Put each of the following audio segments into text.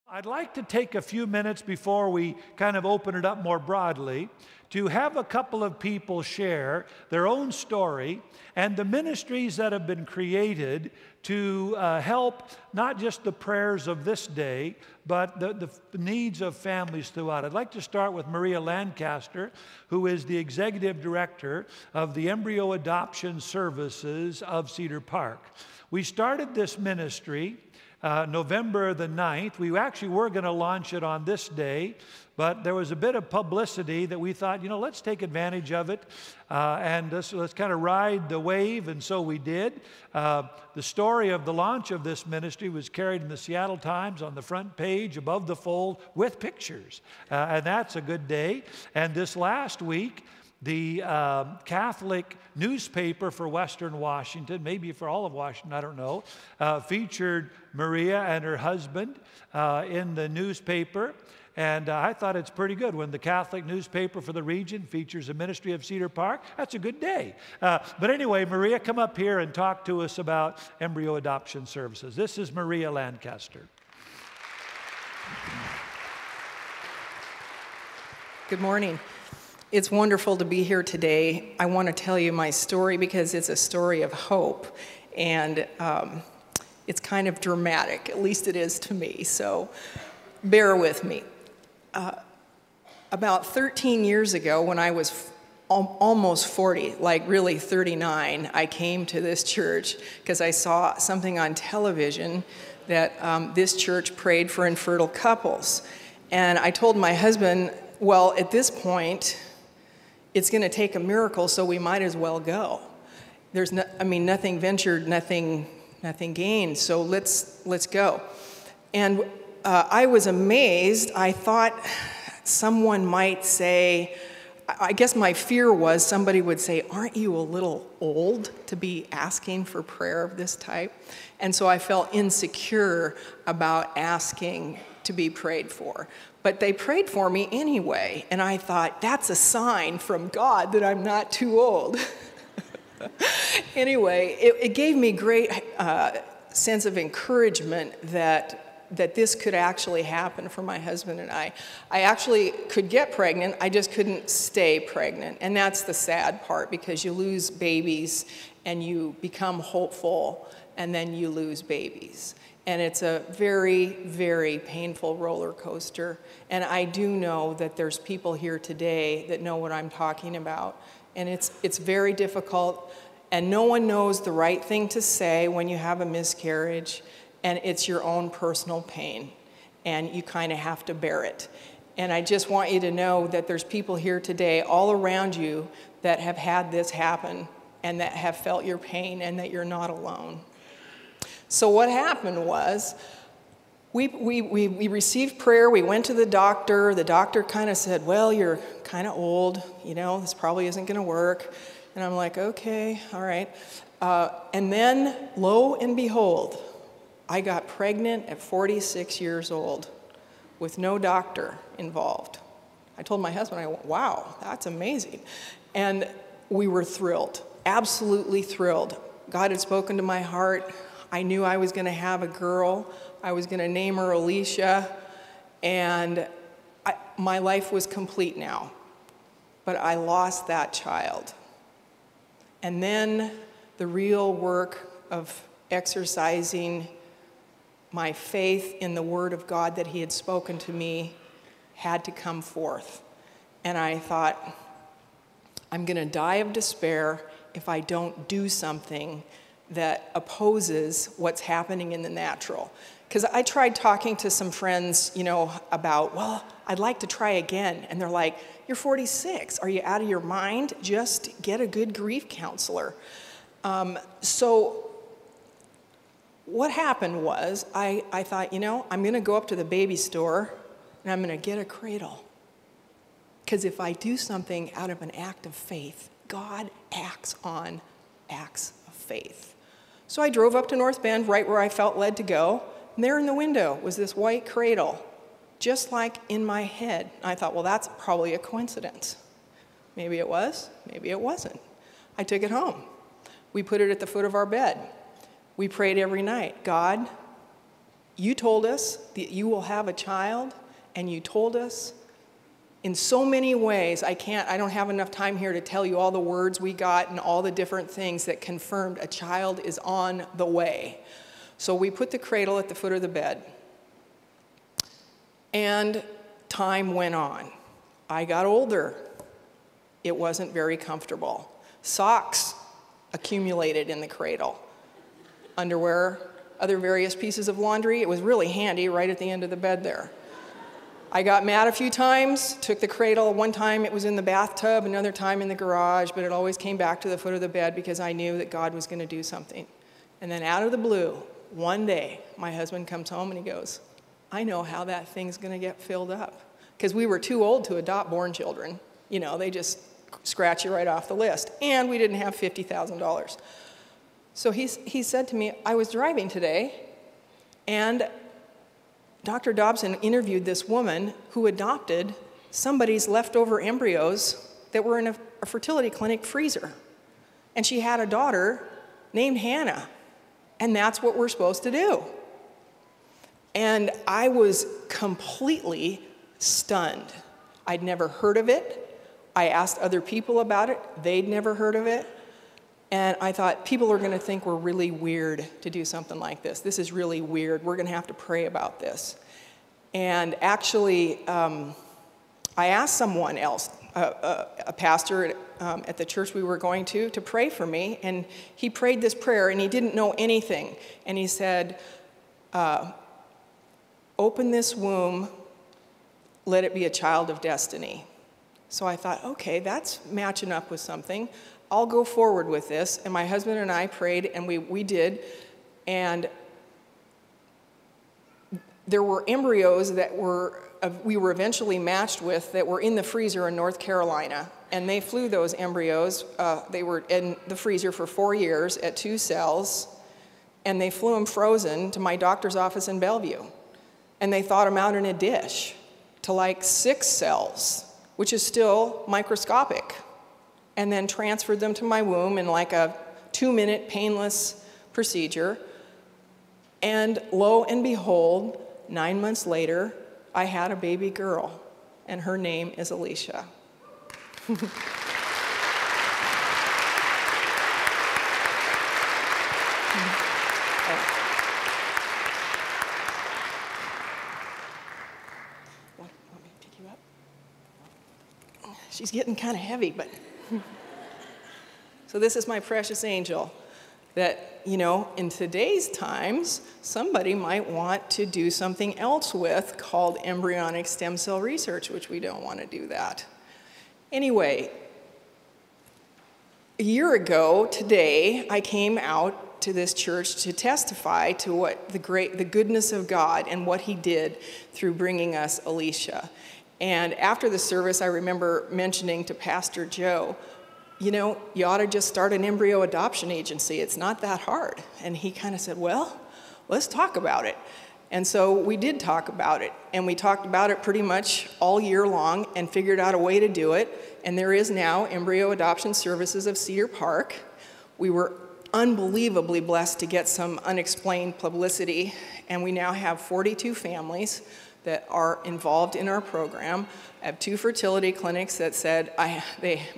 I'd like to take a few minutes before we kind of open it up more broadly to have a couple of people share their own story and the ministries that have been created to help not just the prayers of this day, but the needs of families throughout. I'd like to start with Maria Lancaster, who is the executive director of the Embryo Adoption Services of Cedar Park. We started this ministry November the 9th. We actually were going to launch it on this day, but there was a bit of publicity that we thought, let's take advantage of it and let's kind of ride the wave, and so we did. The story of the launch of this ministry was carried in the Seattle Times on the front page above the fold with pictures, and that's a good day. And this last week, the Catholic newspaper for Western Washington, maybe for all of Washington, I don't know, featured Maria and her husband in the newspaper. And I thought it's pretty good when the Catholic newspaper for the region features a ministry of Cedar Park. That's a good day. But anyway, Maria, come up here and talk to us about Embryo Adoption Services. This is Maria Lancaster. Good morning. It's wonderful to be here today. I want to tell you my story because it's a story of hope, and it's kind of dramatic, at least it is to me, so bear with me. About 13 years ago, when I was almost 40, like really 39, I came to this church because I saw something on television that this church prayed for infertile couples. And I told my husband, well, at this point, it's going to take a miracle, so we might as well go. There's nothing ventured, nothing gained, so let's go. And I was amazed. I thought someone might say, I guess my fear was somebody would say, aren't you a little old to be asking for prayer of this type? And so I felt insecure about asking to be prayed for. But they prayed for me anyway, and I thought, that's a sign from God that I'm not too old. Anyway, it gave me great sense of encouragement that this could actually happen for my husband and I. I actually could get pregnant, I just couldn't stay pregnant. And that's the sad part, because you lose babies and you become hopeful and then you lose babies. And it's a very, very painful roller coaster. And I do know that there's people here today that know what I'm talking about. And it's very difficult, and no one knows the right thing to say when you have a miscarriage, and it's your own personal pain, and you kind of have to bear it. And I just want you to know that there's people here today all around you that have had this happen and that have felt your pain, and that you're not alone. So what happened was, we received prayer, we went to the doctor kind of said, well, you're kind of old, this probably isn't going to work. And I'm like, okay, all right. And then, lo and behold, I got pregnant at 46 years old with no doctor involved. I told my husband, wow, that's amazing. And we were thrilled, absolutely thrilled. God had spoken to my heart. I knew I was going to have a girl. I was going to name her Alicia, and my life was complete now. But I lost that child. And then the real work of exercising my faith in the Word of God that He had spoken to me had to come forth. And I thought, I'm going to die of despair if I don't do something that opposes what's happening in the natural. Because I tried talking to some friends, about, well, I'd like to try again. And they're like, you're 46. Are you out of your mind? Just get a good grief counselor. So what happened was, I thought, I'm going to go up to the baby store and I'm going to get a cradle. Because if I do something out of an act of faith, God acts on acts of faith. So I drove up to North Bend, right where I felt led to go, and there in the window was this white cradle, just like in my head. I thought, well, that's probably a coincidence. Maybe it was, maybe it wasn't. I took it home. We put it at the foot of our bed. We prayed every night, God, you told us that you will have a child, and you told us in so many ways. I don't have enough time here to tell you all the words we got and all the different things that confirmed a child is on the way. So we put the cradle at the foot of the bed, and time went on. I got older. It wasn't very comfortable. Socks accumulated in the cradle. Underwear, other various pieces of laundry. It was really handy right at the end of the bed there. I got mad a few times, took the cradle. One time it was in the bathtub, another time in the garage, but it always came back to the foot of the bed because I knew that God was going to do something. And then out of the blue, one day, my husband comes home and he goes, I know how that thing's going to get filled up. Because we were too old to adopt born children. You know, they just scratch you right off the list. And we didn't have $50,000. So he said to me, I was driving today, and Dr. Dobson interviewed this woman who adopted somebody's leftover embryos that were in a fertility clinic freezer. And she had a daughter named Hannah. And that's what we're supposed to do. And I was completely stunned. I'd never heard of it. I asked other people about it. They'd never heard of it. And I thought, people are going to think we're really weird to do something like this. This is really weird. We're going to have to pray about this. And actually, I asked someone else, a pastor at the church we were going to pray for me. And he prayed this prayer, and he didn't know anything. And he said, open this womb, let it be a child of destiny. So I thought, okay, that's matching up with something. I'll go forward with this. And my husband and I prayed, and we did. And there were embryos that we were eventually matched with that were in the freezer in North Carolina. And they flew those embryos. They were in the freezer for 4 years at 2 cells. And they flew them frozen to my doctor's office in Bellevue. And they thawed them out in a dish to like 6 cells, which is still microscopic, and then transferred them to my womb in like a 2-minute painless procedure. And lo and behold, 9 months later, I had a baby girl, and her name is Alicia. She's getting kind of heavy, but... So this is my precious angel that, you know, in today's times, somebody might want to do something else with called embryonic stem cell research, which we don't want to do that. Anyway, a year ago today, I came out to this church to testify to what the goodness of God and what he did through bringing us Alicia. And after the service, I remember mentioning to Pastor Joe, you know, you ought to just start an embryo adoption agency. It's not that hard. And he kind of said, well, let's talk about it. And so we did talk about it. And we talked about it pretty much all year long and figured out a way to do it. And there is now Embryo Adoption Services of Cedar Park. We were unbelievably blessed to get some unexplained publicity. And we now have 42 families that are involved in our program. I have 2 fertility clinics that said,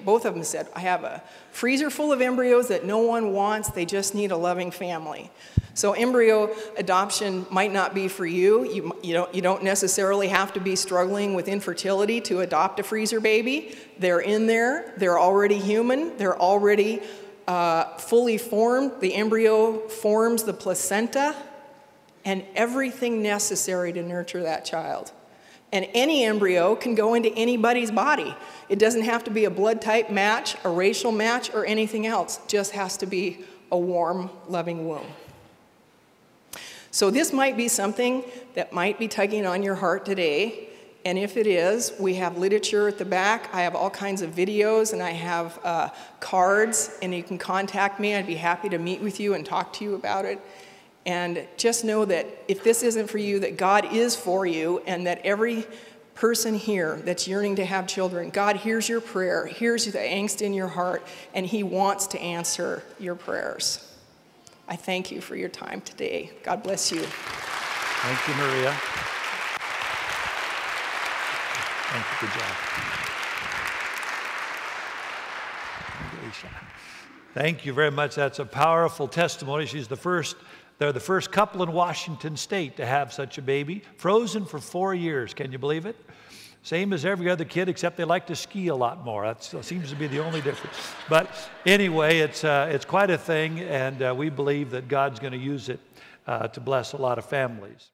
both of them said, I have a freezer full of embryos that no one wants, they just need a loving family. So embryo adoption might not be for you. You don't necessarily have to be struggling with infertility to adopt a freezer baby. They're in there, they're already human, they're already fully formed. The embryo forms the placenta and everything necessary to nurture that child. And any embryo can go into anybody's body. It doesn't have to be a blood type match, a racial match, or anything else. It just has to be a warm, loving womb. So this might be something that might be tugging on your heart today. And if it is, we have literature at the back. I have all kinds of videos, and I have cards, and you can contact me. I'd be happy to meet with you and talk to you about it. And just know that if this isn't for you, that God is for you, and that every person here that's yearning to have children, God hears your prayer, hears the angst in your heart, and he wants to answer your prayers. I thank you for your time today. God bless you. Thank you, Maria. Thank you. Good job. Thank you very much. That's a powerful testimony. They're the first couple in Washington State to have such a baby. Frozen for 4 years. Can you believe it? Same as every other kid, except they like to ski a lot more. That seems to be the only difference. But anyway, it's quite a thing, and we believe that God's going to use it to bless a lot of families.